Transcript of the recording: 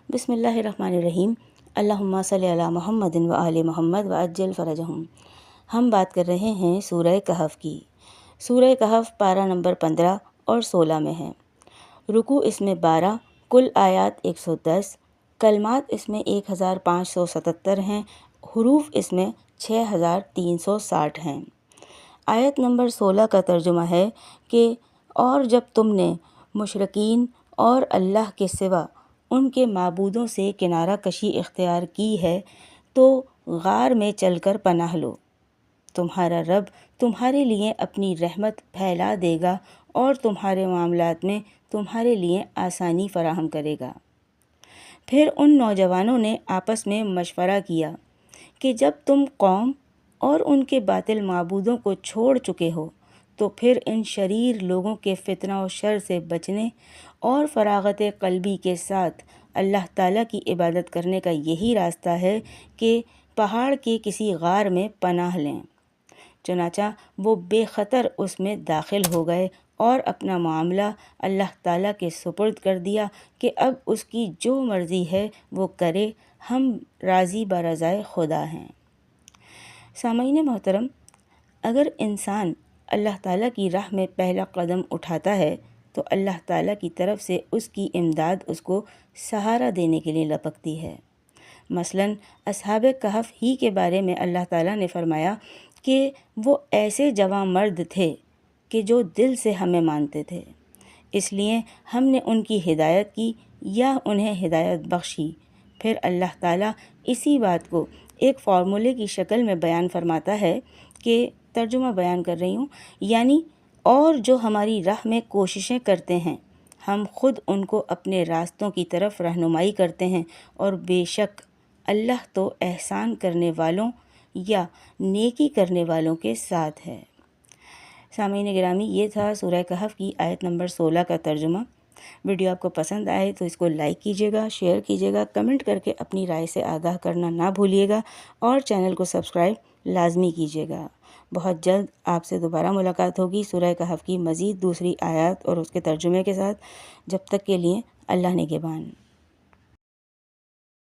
بسم اللہ الرحمن الرحیم۔ اللہم صلی علی محمد و آل محمد وعجل فرجہم۔ ہم بات کر رہے ہیں سورہ کہف کی۔ سورہ کہف پارہ نمبر 15 اور 16 میں ہے۔ رکوع اس میں 12، کل آیات 110، کلمات اس میں 1577 ہیں، حروف اس میں 6360 ہیں۔ آیت نمبر 16 کا ترجمہ ہے کہ اور جب تم نے مشرکین اور اللہ کے سوا ان کے معبودوں سے کنارہ کشی اختیار کی ہے تو غار میں چل کر پناہ لو، تمہارا رب تمہارے لیے اپنی رحمت پھیلا دے گا اور تمہارے معاملات میں تمہارے لیے آسانی فراہم کرے گا۔ پھر ان نوجوانوں نے آپس میں مشورہ کیا کہ جب تم قوم اور ان کے باطل معبودوں کو چھوڑ چکے ہو تو پھر ان شریر لوگوں کے فتنہ و شر سے بچنے اور فراغت قلبی کے ساتھ اللہ تعالیٰ کی عبادت کرنے کا یہی راستہ ہے کہ پہاڑ کے کسی غار میں پناہ لیں۔ چنانچہ وہ بے خطر اس میں داخل ہو گئے اور اپنا معاملہ اللہ تعالیٰ کے سپرد کر دیا کہ اب اس کی جو مرضی ہے وہ کرے، ہم راضی برضائے خدا ہیں۔ سامعین محترم، اگر انسان اللہ تعالیٰ کی راہ میں پہلا قدم اٹھاتا ہے تو اللہ تعالیٰ کی طرف سے اس کی امداد اس کو سہارا دینے کے لیے لپکتی ہے۔ مثلاً اصحاب کہف ہی کے بارے میں اللہ تعالیٰ نے فرمایا کہ وہ ایسے جواں مرد تھے کہ جو دل سے ہمیں مانتے تھے، اس لیے ہم نے ان کی ہدایت کی یا انہیں ہدایت بخشی۔ پھر اللہ تعالیٰ اسی بات کو ایک فارمولے کی شکل میں بیان فرماتا ہے کہ ترجمہ بیان کر رہی ہوں، یعنی اور جو ہماری راہ میں کوششیں کرتے ہیں ہم خود ان کو اپنے راستوں کی طرف رہنمائی کرتے ہیں، اور بے شک اللہ تو احسان کرنے والوں یا نیکی کرنے والوں کے ساتھ ہے۔ سامعین گرامی، یہ تھا سورہ کہف کی آیت نمبر 16 کا ترجمہ۔ ویڈیو آپ کو پسند آئے تو اس کو لائک کیجیے گا، شیئر کیجیے گا، کمنٹ کر کے اپنی رائے سے آگاہ کرنا نہ بھولیے گا، اور چینل کو سبسکرائب لازمی کیجیے گا۔ بہت جلد آپ سے دوبارہ ملاقات ہوگی سورہ کہف کی مزید دوسری آیات اور اس کے ترجمے کے ساتھ۔ جب تک کے لیے اللہ نگہبان۔